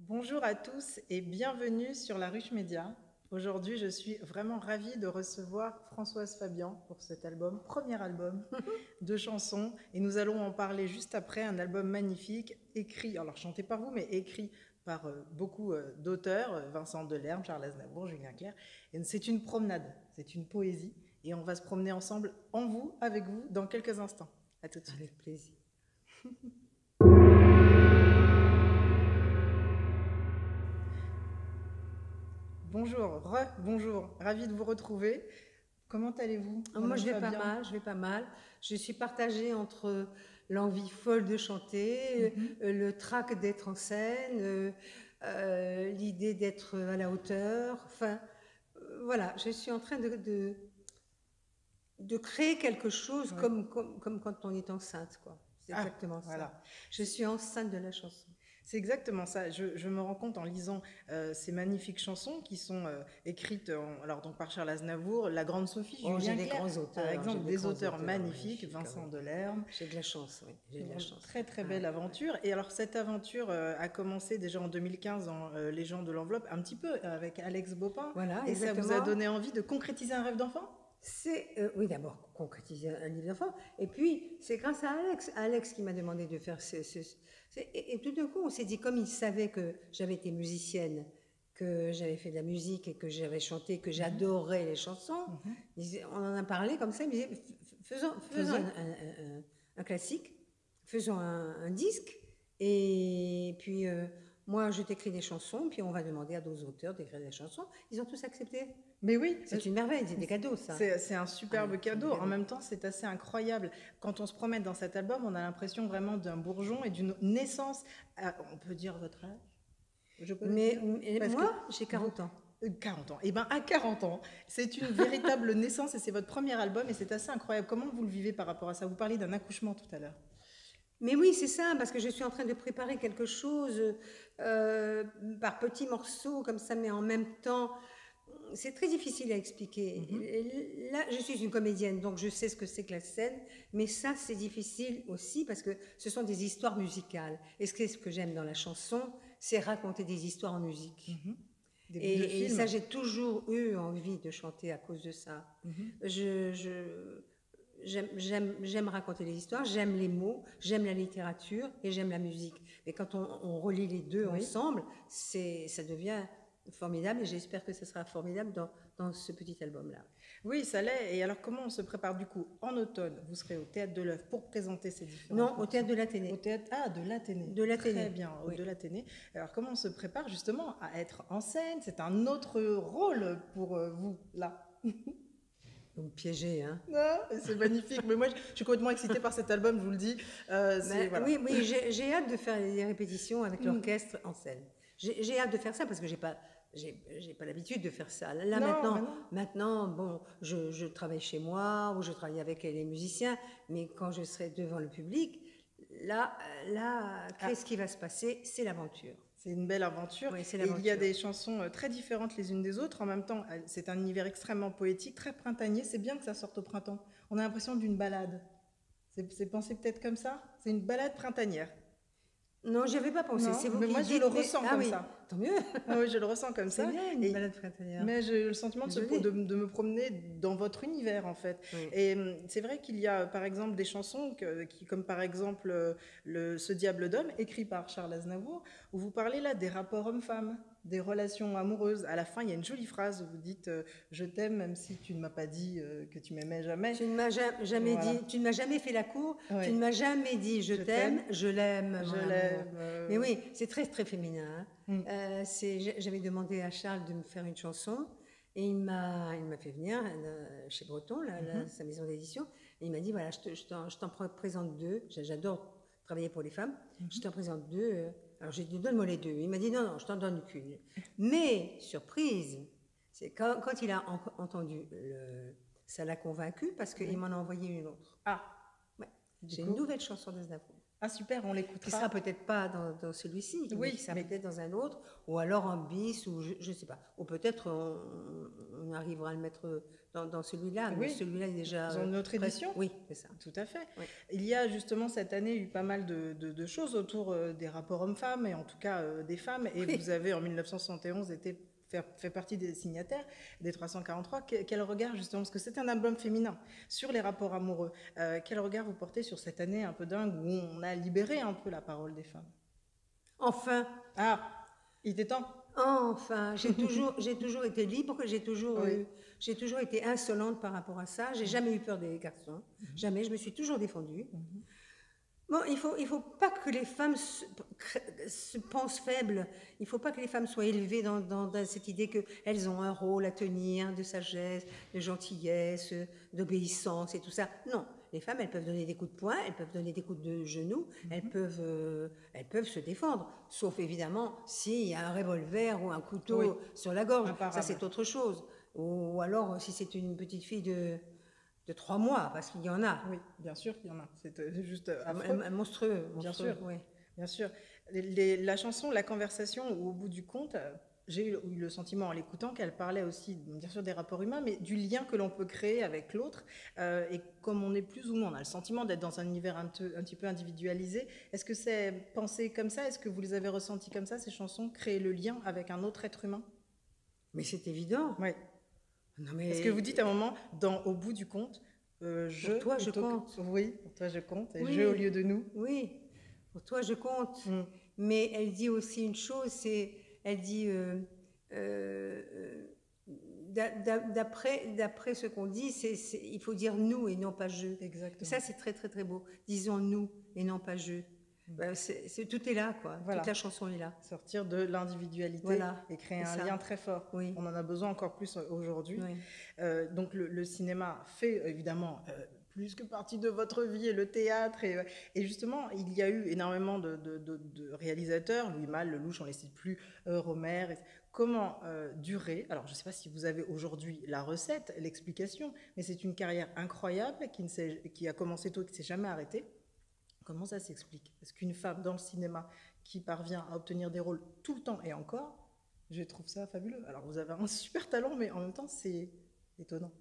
Bonjour à tous et bienvenue sur la Ruche Média. Aujourd'hui, je suis vraiment ravie de recevoir Françoise Fabian pour cet album, premier album de chansons. Et nous allons en parler juste après, un album magnifique, écrit, alors chanté par vous, mais écrit par beaucoup d'auteurs, Vincent Delerme, Charles Aznavour, Julien Clerc. Et c'est une promenade, c'est une poésie. Et on va se promener ensemble, en vous, avec vous, dans quelques instants. À tout de suite. Avec plaisir. Bonjour, bonjour, ravie de vous retrouver. Comment allez-vous, Moi, Madame je vais pas Fabian? mal, je vais pas mal. Je suis partagée entre l'envie folle de chanter, le trac d'être en scène, l'idée d'être à la hauteur. Enfin, voilà, je suis en train de créer quelque chose Oui. comme quand on est enceinte, quoi. C'est exactement ça. Voilà. Je suis enceinte de la chanson. C'est exactement ça. Je me rends compte en lisant ces magnifiques chansons qui sont écrites alors donc par Charles Aznavour, La Grande Sophie, Oh, j'ai Julien des Clerc, grands par auteurs, exemple, des auteurs magnifiques, magnifiques, ah Vincent oui. Delerme. J'ai de la chance, oui, j'ai de la chance. Très très Ah belle ouais. aventure. Et alors cette aventure a commencé déjà en 2015 dans Les gens de l'enveloppe, un petit peu avec Alex Bopin. Voilà, Et ça vous a exactement. donné envie de concrétiser un rêve d'enfant? C'est, oui, d'abord concrétiser un livre d'enfant, et puis c'est grâce à Alex qui m'a demandé de faire et tout d'un coup on s'est dit, comme il savait que j'avais été musicienne, que j'avais fait de la musique et que j'avais chanté, que j'adorais les chansons, on en a parlé comme ça, il me disait, faisons un classique, faisons un disque, et puis moi je t'écris des chansons, puis on va demander à d'autres auteurs d'écrire des chansons. Ils ont tous accepté. Mais oui, C'est une merveille, c'est des cadeaux, ça. c'est un superbe cadeau. En même temps, c'est assez incroyable. Quand on se promène dans cet album, on a l'impression vraiment d'un bourgeon et d'une naissance. On peut dire votre âge? Je peux le dire? Parce Moi, que j'ai 40 ans. 40 ans. Et bien, à 40 ans, c'est une véritable naissance et c'est votre premier album et c'est assez incroyable. Comment vous le vivez par rapport à ça? Vous parliez d'un accouchement tout à l'heure. Mais oui, c'est ça, parce que je suis en train de préparer quelque chose par petits morceaux comme ça, mais en même temps, c'est très difficile à expliquer. Là, je suis une comédienne, donc je sais ce que c'est que la scène, mais ça, c'est difficile aussi parce que ce sont des histoires musicales. Et ce que j'aime dans la chanson, c'est raconter des histoires en musique. Des bouts de Et films. ça, j'ai toujours eu envie de chanter à cause de ça. J'aime raconter les histoires, j'aime les mots, j'aime la littérature et j'aime la musique. Mais quand on relie les deux ensemble, ça devient formidable et j'espère que ce sera formidable dans ce petit album-là. Oui, ça l'est. Et alors, comment on se prépare du coup? En automne, vous serez au Théâtre de l'Œuvre pour présenter ces différents Non, au Théâtre de l'Athénée. Au théâtre, de l'Athénée. De l'Athénée. Très bien, Oui. de l'Athénée. Alors, comment on se prépare justement à être en scène? C'est un autre rôle pour vous, là. Vous me piégez, hein? Non, c'est magnifique. Mais moi, je suis complètement excitée par cet album, je vous le dis. Voilà. Oui, j'ai hâte de faire les répétitions avec l'orchestre en scène. J'ai hâte de faire ça parce que j'ai pas l'habitude de faire ça. Là, Non, maintenant, bon, je travaille chez moi ou je travaille avec les musiciens, mais quand je serai devant le public, là, qu'est-ce qui va se passer? C'est l'aventure. C'est une belle aventure. Oui, c'est et il y a l'aventure. des chansons très différentes les unes des autres. En même temps, c'est un univers extrêmement poétique, très printanier. C'est bien que ça sorte au printemps. On a l'impression d'une balade. C'est pensé peut-être comme ça? C'est une balade printanière. Non, j'y avais pas pensé. Non, C'est vous mais qui moi, dites, je le ressens comme oui, ça. tant mieux. Ah oui, je le ressens comme ça. C'est bien une balade printanière. Mais j'ai le sentiment Joli. de me promener dans votre univers, en fait. Oui. Et c'est vrai qu'il y a, par exemple, des chansons comme par exemple Ce Diable d'homme, écrit par Charles Aznavour, où vous parlez là des rapports hommes-femmes, des relations amoureuses. À la fin, il y a une jolie phrase où vous dites je t'aime même si tu ne m'as pas dit que tu m'aimais jamais. Tu ne m'as jamais Voilà. dit, tu ne m'as jamais fait la cour, Ouais. tu ne m'as jamais dit je t'aime, je l'aime. Je mon amour. l'aime. Mais oui, c'est très très féminin. Hein. J'avais demandé à Charles de me faire une chanson et il m'a fait venir chez Breton, sa maison d'édition, et il m'a dit voilà, je t'en présente deux. J'adore travailler pour les femmes. Je t'en présente deux. Alors j'ai dit donne-moi les deux. Il m'a dit non, je t'en donne qu'une. Mais surprise, c'est quand il a entendu ça l'a convaincu parce qu'il m'en a envoyé une autre. Ah, Ouais. J'ai une nouvelle chanson d'Aznavour. Ah super, on Qui l'écoutera. sera peut-être pas dans celui-ci, mais Oui, qui sera mais peut-être dans un autre, ou alors en bis, ou je ne sais pas. Ou peut-être on arrivera à le mettre dans celui-là, mais oui, celui-là est déjà dans une autre presque. édition. Oui, c'est ça. Tout à fait. Oui. Il y a justement cette année eu pas mal de choses autour des rapports hommes-femmes, et en tout cas des femmes. Et Oui. vous avez en 1971 fait partie des signataires des 343. Quel regard justement, parce que c'est un album féminin, sur les rapports amoureux, quel regard vous portez sur cette année un peu dingue où on a libéré un peu la parole des femmes? Enfin, Ah, il était temps. enfin, j'ai toujours été libre, Oui. j'ai toujours été insolente par rapport à ça. J'ai jamais eu peur des garçons, jamais. Je me suis toujours défendue. Bon, il faut pas que les femmes se pensent faibles. Il faut pas que les femmes soient élevées dans cette idée qu'elles ont un rôle à tenir de sagesse, de gentillesse, d'obéissance et tout ça. Non, les femmes, elles peuvent donner des coups de poing, elles peuvent donner des coups de genoux, elles peuvent se défendre. Sauf évidemment s'il y a un revolver ou un couteau Oui. sur la gorge. Imparable. Ça, c'est autre chose. Ou alors, si c'est une petite fille de 3 mois, parce qu'il y en a. Oui, bien sûr qu'il y en a. C'est juste affreux. Un monstrueux. Bien sûr. Oui. Bien sûr. La chanson, la conversation, où au bout du compte, j'ai eu le sentiment en l'écoutant qu'elle parlait aussi, bien sûr, des rapports humains, mais du lien que l'on peut créer avec l'autre. Et comme on est plus ou moins, on a le sentiment d'être dans un univers un petit peu individualisé. Est-ce que c'est pensé comme ça? Est-ce que vous les avez ressentis comme ça, ces chansons, créer le lien avec un autre être humain? Mais c'est évident. Oui. Non, mais Est-ce que vous dites à un moment, au bout du compte, pour toi, je compte. Oui, pour toi, je compte, et Oui. je au lieu de nous. Oui, pour toi, je compte. Mm. Mais elle dit aussi une chose, elle dit, d'après ce qu'on dit, il faut dire nous et non pas je. Exactement. Et ça, c'est très, très, très beau. Disons nous et non pas je. Tout est là, quoi. Voilà. Toute la chanson est là. Sortir de l'individualité, Voilà, et créer c'est un ça. lien très fort. Oui. On en a besoin encore plus aujourd'hui. Oui. Donc le cinéma fait évidemment plus que partie de votre vie, et le théâtre. Et justement, il y a eu énormément de réalisateurs, Louis Malle, Lelouch, on ne les cite plus, Romer. Comment durer? Alors je ne sais pas si vous avez aujourd'hui la recette, l'explication, mais c'est une carrière incroyable qui a commencé tôt et qui ne s'est jamais arrêtée. Comment ça s'explique? Est-ce qu'une femme dans le cinéma qui parvient à obtenir des rôles tout le temps et encore, je trouve ça fabuleux. Alors vous avez un super talent, mais en même temps c'est étonnant.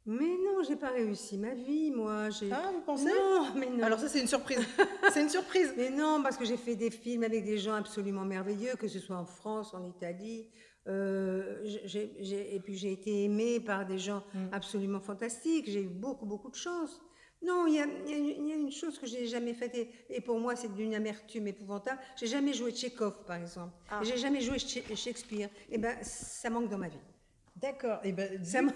Mais non, j'ai pas réussi ma vie, moi. Ah, vous pensez? Non, mais non. Alors ça c'est une surprise. C'est une surprise. Mais non, parce que j'ai fait des films avec des gens absolument merveilleux, que ce soit en France, en Italie. Et puis j'ai été aimée par des gens absolument fantastiques. J'ai eu beaucoup, beaucoup de chance. Non, il y a une chose que je n'ai jamais faite, et pour moi c'est d'une amertume épouvantable. J'ai jamais joué Tchekhov, par exemple. Ah. J'ai jamais joué Shakespeare. Et ben, ça manque dans ma vie. D'accord. Et ben, ça manque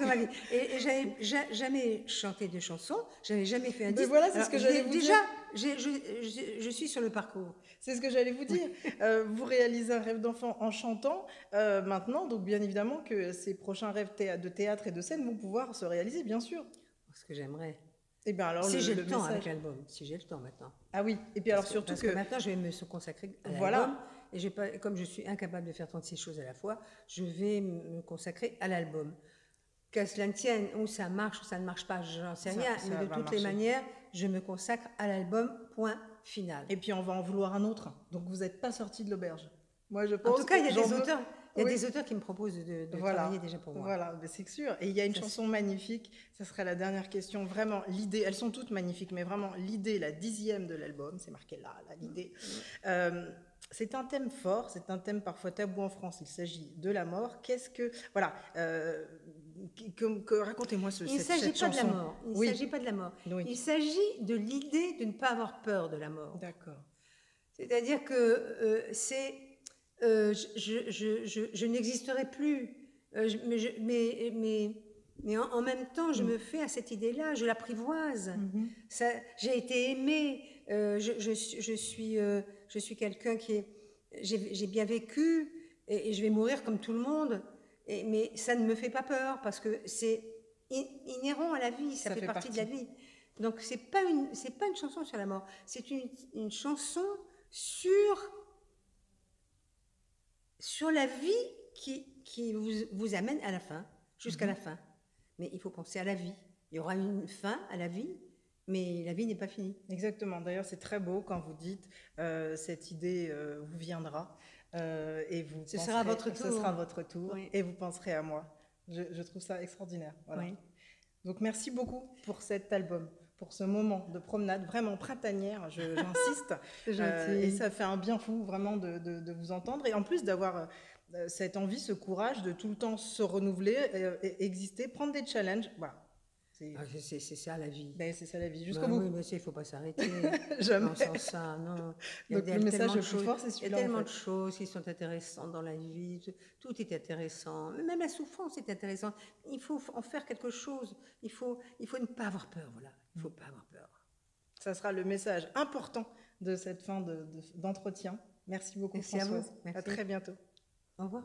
dans ma vie. Et j'avais jamais chanté de chansons, j'avais jamais fait un disque. Voilà, c'est ce que j'allais vous dire. Déjà, je suis sur le parcours. C'est ce que j'allais vous dire. Vous réalisez un rêve d'enfant en chantant maintenant, donc bien évidemment que ces prochains rêves de théâtre et de scène vont pouvoir se réaliser, bien sûr. Ce que j'aimerais. Et bien alors si j'ai le temps avec l'album, si j'ai le temps maintenant. Ah oui, et puis alors surtout parce que maintenant je vais me consacrer à l'album. Voilà. Et comme je suis incapable de faire 36 choses à la fois, je vais me consacrer à l'album. Qu'à cela ne tienne, ou ça marche ou ça ne marche pas, j'en sais rien. Mais de toutes les manières, je me consacre à l'album, point final. Et puis on va en vouloir un autre. Donc vous n'êtes pas sorti de l'auberge. Moi je pense. En tout cas, il y a des auteurs. Il y a des auteurs qui me proposent de travailler déjà pour moi. Voilà, c'est sûr. Et il y a une chanson magnifique, ça serait la dernière question. Vraiment, l'idée, elles sont toutes magnifiques, mais vraiment, l'idée, la 10e de l'album, c'est marqué là, l'idée. C'est un thème fort, c'est un thème parfois tabou en France, il s'agit de la mort. Qu'est-ce que... Voilà, racontez-moi cette chanson. Il ne s'agit pas de la mort. Il ne s'agit pas de la mort. Oui. Il s'agit de l'idée de ne pas avoir peur de la mort. D'accord. C'est-à-dire que je n'existerai plus, mais en même temps, je me fais à cette idée-là, je l'apprivoise. J'ai été aimée, je suis quelqu'un j'ai bien vécu, et je vais mourir comme tout le monde, mais ça ne me fait pas peur, parce que c'est inhérent à la vie, ça fait partie de la vie. Donc c'est pas une chanson sur la mort, c'est une chanson sur la vie qui vous amène à la fin, jusqu'à la fin. Mais il faut penser à la vie. Il y aura une fin à la vie, Mais la vie n'est pas finie. Exactement. D'ailleurs, c'est très beau quand vous dites cette idée vous viendra et vous Ce penserez, sera votre tour. ce sera votre tour Oui. et vous penserai à moi. Je trouve ça extraordinaire. Voilà. Oui. Donc, merci beaucoup pour cet album, pour ce moment de promenade vraiment printanière, j'insiste. C'est gentil. Et ça fait un bien fou vraiment de vous entendre. Et en plus d'avoir cette envie, ce courage de tout le temps se renouveler, exister, prendre des challenges. Voilà. C'est ça la vie. Ben, c'est ça la vie, jusqu'au bout. Oui, mais il ne faut pas s'arrêter. Jamais. Non, sans ça, non. Donc le message le plus fort, c'est Il y a celui-là. tellement En de fait. choses qui sont intéressantes dans la vie. Tout est intéressant. Même la souffrance est intéressante. Il faut en faire quelque chose. Il faut ne pas avoir peur. Voilà. Il ne faut pas avoir peur. Ça sera le message important de cette fin d'entretien. Merci beaucoup, Merci Françoise. à vous. Merci. À très bientôt. Au revoir.